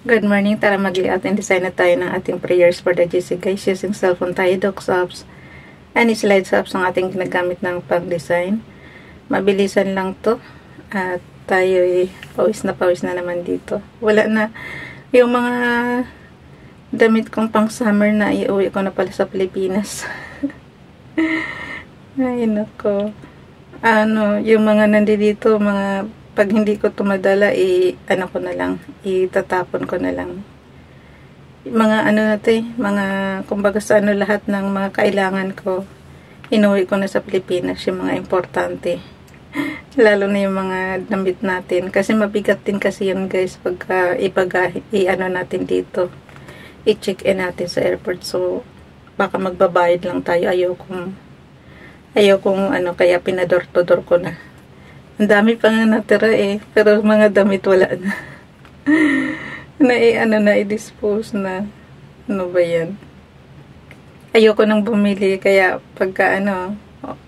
Good morning, tara mag-layout and design na tayo ng ating prayers for the GC guys using cellphone tayo, docs apps, and slides apps ang ating ginagamit ng pang-design. Mabilisan lang to at tayo pawis na naman dito. Wala na yung mga damit kong pang summer na iuwi ko na pala sa Pilipinas. Ay nako, yung mga nandito, mga pag hindi ko tumadala, ko na lang, itatapon ko na lang. Mga mga, kumbaga sa lahat ng mga kailangan ko, inuwi ko na sa Pilipinas, yung mga importante. Lalo na yung mga damit natin. Kasi mabigat din kasi yun guys, pagka natin dito. I-check in natin sa airport. So, baka magbabayad lang tayo. Ayaw kong kaya pinador-to-door ko na. Ang dami pa nga natira pero mga damit wala na. I-dispose na. Ano ba yan? Ayoko nang bumili, kaya pagka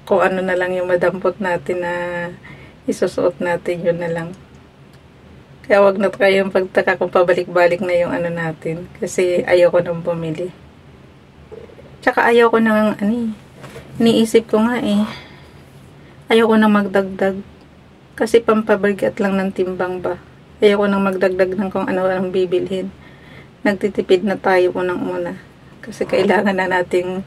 kung na lang yung madampot natin na isusuot natin, yun na lang. Kaya wag na kayong pagtaka kung pabalik-balik na yung natin. Kasi ayoko nang bumili. Tsaka ayoko nang iniisip ko nga ayoko nang magdagdag. Kasi pampabigat lang ng timbang ba. Ayoko nang magdagdag ng kung ano-anong bibilhin. Nagtitipid na tayo unang-una. Kasi kailangan na nating,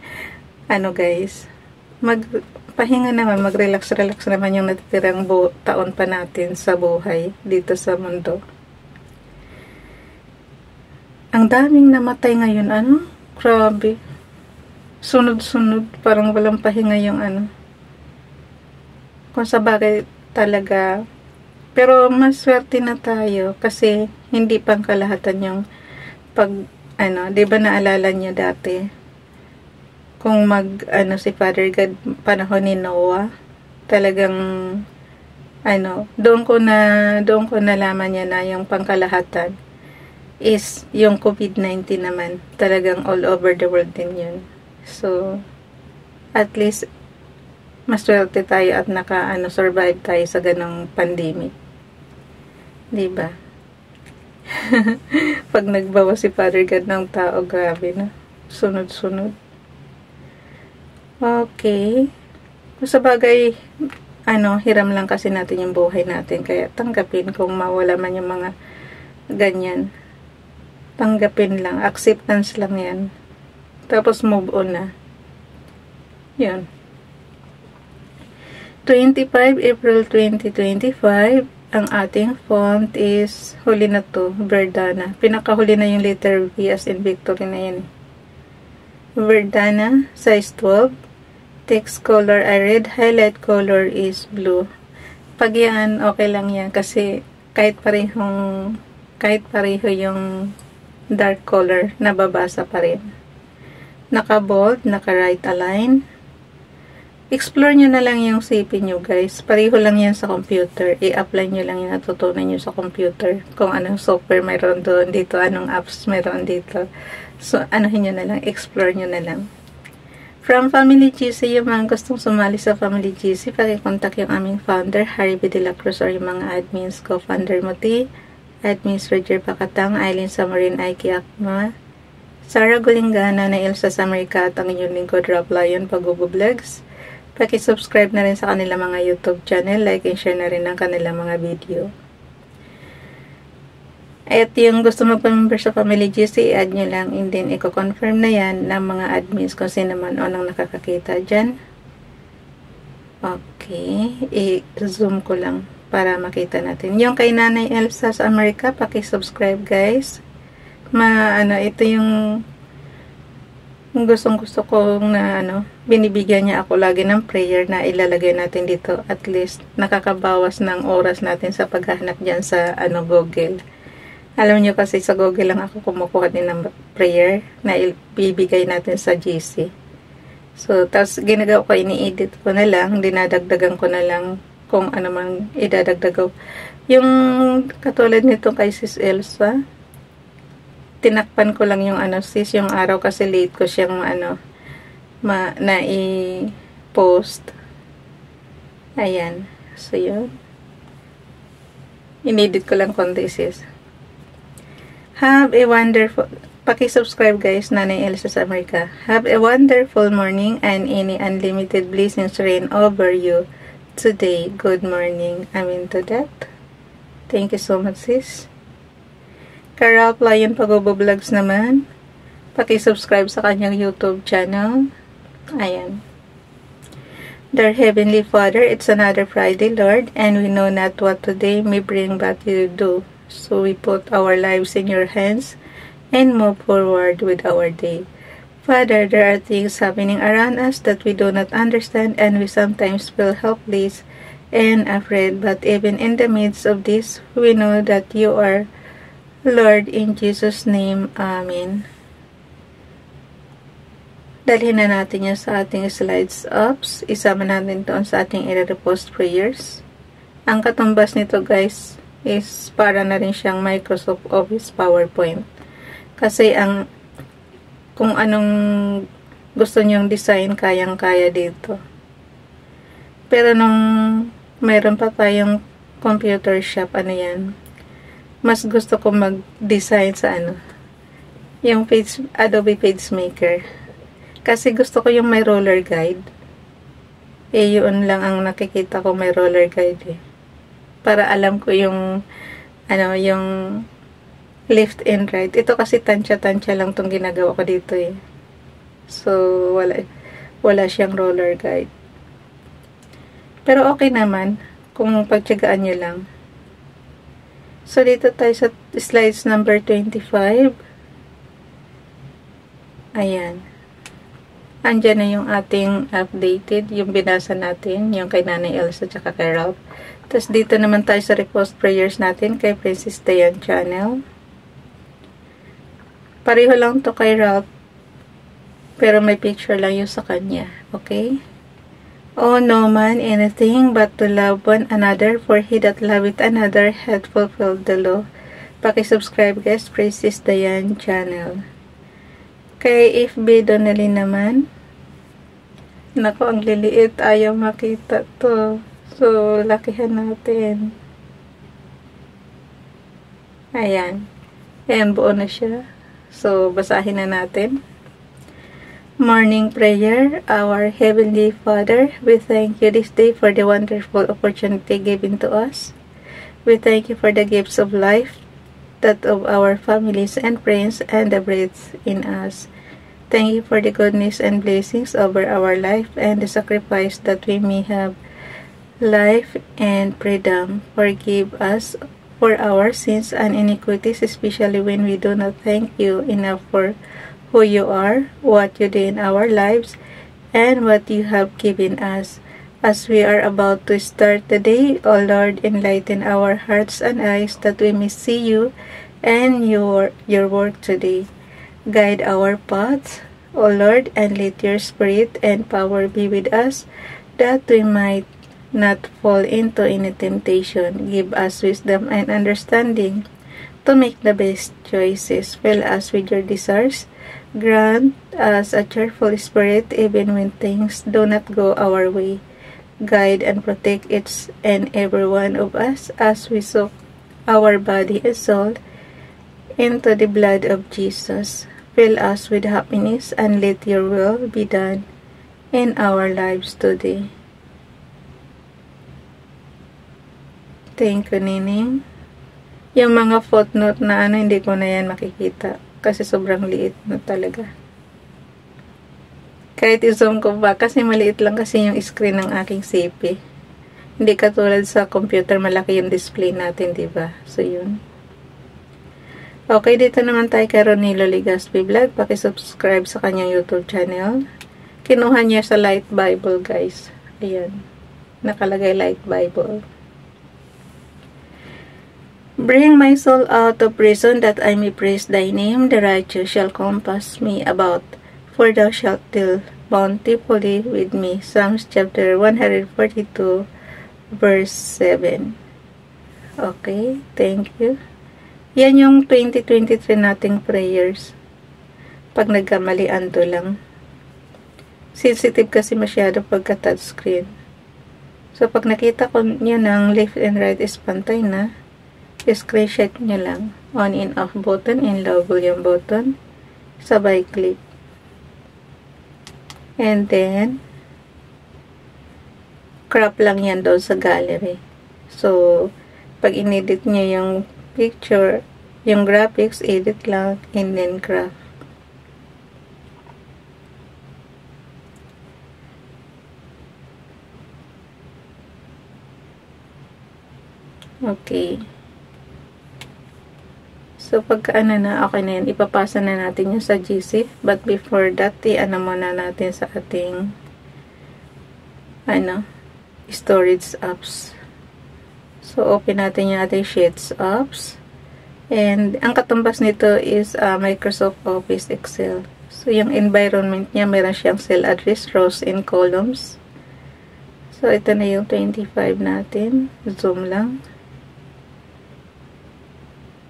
guys, magpahinga naman, mag-relax naman yung natitirang taon pa natin sa buhay dito sa mundo. Ang daming namatay ngayon, grabe. Sunod-sunod, parang walang pahinga yung Kung sa bagay, talaga. Pero maswerte na tayo kasi hindi pang kalahatan yung di ba naalala niyo dati kung si Father God panahon ni Noah, talagang doon ko nalaman niya na yung pangkalahatan is yung COVID-19 naman, talagang all over the world din yun. So at least maswerte tayo at survive tayo sa ganong pandemic. Diba? Pag nagbawa si Father God ng tao, grabe na. Sunod-sunod. Okay. Sa bagay, hiram lang kasi natin yung buhay natin. Kaya tanggapin kung mawala man yung mga ganyan. Tanggapin lang. Acceptance lang yan. Tapos move on na. Yun. 25 April 2025, ang ating font is, huli na to, Verdana. Pinakahuli na yung letter V as in Victory na yan. Verdana, size 12. Text color ay red, highlight color is blue. Pag yan, okay lang yan. Kasi kahit pareho yung dark color, nababasa pa rin. Naka-bold, naka-right align. Explore nyo na lang yung sipin nyo guys. Pareho lang yan sa computer. I-apply nyo lang yung natutunan nyo sa computer. Kung anong software mayroon doon dito, anong apps mayroon dito. So, nyo na lang. Explore nyo na lang. From Family GC, yung mga gustong sumali sa Family GC, pakikontak yung aming founder, Harry B. De La Cruz, or yung mga admins ko, Founder Muti, Admins Roger Pacatang, Aileen Samarin, Aiki Akma, Sarah Gulingana, na Elsa Samarika, at ang inyong lingkod, Rob Lion, Pagubo Vlogs. Paki-subscribe na rin sa kanila mga YouTube channel, like and share na rin ang kanila mga video. At yung gusto magpa-member sa Family GC, i-add nyo lang, and then i-confirm na yan ng mga admins kung sino man o nang nakakakita dyan. Okay, i-zoom ko lang para makita natin. Yung kay Nanay Elsa sa Amerika, paki-subscribe guys. Ito yung gustong-gusto kong binibigyan niya ako lagi ng prayer na ilalagay natin dito. At least, nakakabawas ng oras natin sa paghahanap dyan sa Google. Alam nyo kasi sa Google lang ako kumukuha din ng prayer na ibibigay natin sa GC. So, tapos ginagawa ko, ini-edit ko na lang, dinadagdagan ko na lang kung ano man idadagdag. Yung katulad nito kay Sis Elsa, tinakpan ko lang yung sis, yung araw kasi late ko siyang na-i-post. Ayan. So, yun. Inedit ko lang konti sis. Have a wonderful, paki-subscribe guys, Nanay Elsa sa Amerika. Have a wonderful morning and any unlimited blessings rain over you today. Good morning. Amen to that. Thank you so much sis. Carol Lion Pagobo-Vlogs naman. Paki-subscribe sa kanyang YouTube channel. Ayan. Dear Heavenly Father, it's another Friday, Lord, and we know not what today may bring, but you do. So we put our lives in your hands and move forward with our day. Father, there are things happening around us that we do not understand, and we sometimes feel helpless and afraid. But even in the midst of this, we know that you are Lord. In Jesus' name, Amen. Dalhin na natin yan sa ating slides ups. Isama natin doon sa ating i-repost prayers. Ang katumbas nito guys is para na rin siyang Microsoft Office PowerPoint. Kasi kung anong gusto nyong design, kayang-kaya dito. Pero nung mayroon pa tayong computer shop, mas gusto ko mag-design sa yung Adobe PageMaker. Kasi gusto ko yung may roller guide. Yun lang ang nakikita ko, may roller guide Para alam ko yung yung left and right. Ito kasi tansya-tansya lang tong ginagawa ko dito So, wala siyang roller guide. Pero okay naman kung pagtiyagaan nyo lang. So, dito tayo sa slides number 25. Ayan. Andyan na yung ating updated, yung binasa natin, yung kay Nanay Elsa at kay Ralph. Tapos dito naman tayo sa repost prayers natin kay Princess Dayan Channel. Pareho lang to kay Ralph, pero may picture lang yung sa kanya. Okay? Oh, no man anything but to love one another, for he that loveth another hath fulfilled the law. Paki-subscribe guys, Princess Dayan Channel. Kay FB Donnelly naman. Nako, ang liliit. Ayaw makita to. So, lakihan natin. Ayan. Ayan, buo na siya. So, basahin na natin. Morning prayer. Our Heavenly Father, we thank you this day for the wonderful opportunity given to us. We thank you for the gifts of life, that of our families and friends, and the breath in us. Thank you for the goodness and blessings over our life and the sacrifice that we may have life and freedom. Forgive us for our sins and iniquities, especially when we do not thank you enough for who you are, what you do in our lives, and what you have given us. As we are about to start the day, O Lord, enlighten our hearts and eyes that we may see you and your work today. Guide our paths, O Lord, and let your spirit and power be with us, that we might not fall into any temptation. Give us wisdom and understanding to make the best choices. Fill us with your desires. Grant us a cheerful spirit even when things do not go our way. Guide and protect each and every one of us as we soak our body and soul into the blood of Jesus. Fill us with happiness and let your will be done in our lives today. Thank you, Nining. Yung mga footnote na hindi ko na yan makikita kasi sobrang liit na talaga. Kahit i-zoom ko ba, kasi maliit lang kasi yung screen ng aking CP. Hindi katulad sa computer, malaki yung display natin, diba? So, yun. Okay, dito naman tayo kay Ronilo Legaspi Vlog. Paki-subscribe sa kanyang YouTube channel. Kinuha niya sa Light Bible, guys. Ayan. Nakalagay Light Bible. Bring my soul out of prison, that I may praise thy name. The righteous shall compass me about, for thou shalt deal bountifully with me. Psalms chapter 142, verse 7. Okay, thank you. Yan yung 2023 nating prayers. Pag nagkamalian to lang. Sensitive kasi masyado pagka touchscreen. So, pag nakita ko nyo ng left and right is pantay na, screenshot nyo lang. on and off button and low volume button, sabay click. And then, crop lang yan doon sa gallery. So, pag inedit nyo yung picture, yung graphics, edit lang, and then crop. Okay. So, pagka ano na, okay na yan, ipapasa na natin yung sa GC. But before that, i-ano muna natin sa ating storage apps. So, open natin yung ating Sheets apps. And, ang katumbas nito is Microsoft Office Excel. So, yung environment niya, meron siyang cell address, rows, and columns. So, ito na yung 25 natin. Zoom lang.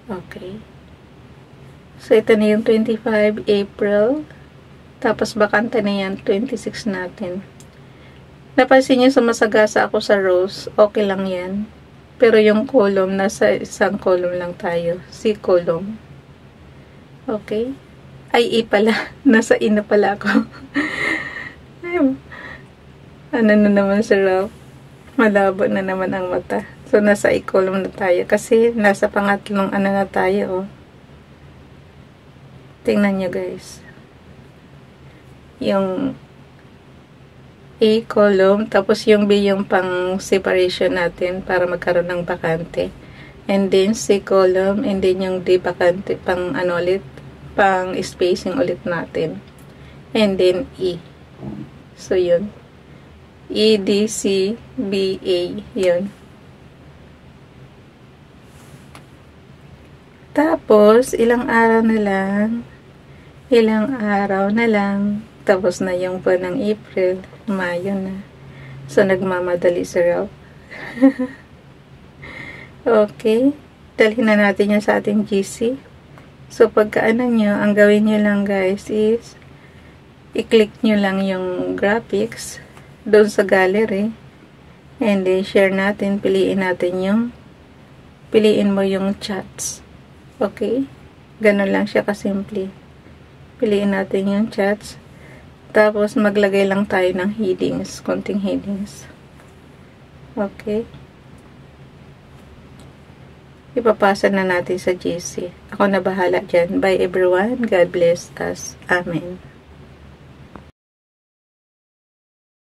Okay. So, ito na yung 25 April. Tapos, bakante na yan, 26 natin. Napansin nyo, sumasagasa ako sa rows. Okay lang yan. Pero yung column, nasa isang column lang tayo. C column. Okay. Ay, E pala. Nasa E na pala ako. Ano na naman si Ralph? Malabo na naman ang mata. So, nasa E column na tayo. Kasi, nasa pangatlong ano na tayo, oh. Tingnan nyo, guys. Yung A column, tapos yung B yung pang separation natin para magkaroon ng bakante. And then, C column, and then yung D bakante, pang ano ulit, pang spacing ulit natin. And then, E. So, yun. E, D, C, B, A. Yun. Tapos, ilang araw na lang, tapos na yung buwan ng April, Mayo na. So, nagmamadali si Ralph. Okay. Dalhin na natin yan sa ating GC. So, pagkaano nyo, ang gawin nyo lang guys is, i-click nyo lang yung graphics doon sa gallery. And then, share natin, piliin mo yung chats. Okay? Ganun lang siya kasimple. Piliin natin yung chats. Tapos, maglagay lang tayo ng headings. Konting headings. Okay? Ipapasa na natin sa GC. Ako na bahala dyan. Bye everyone. God bless us. Amen.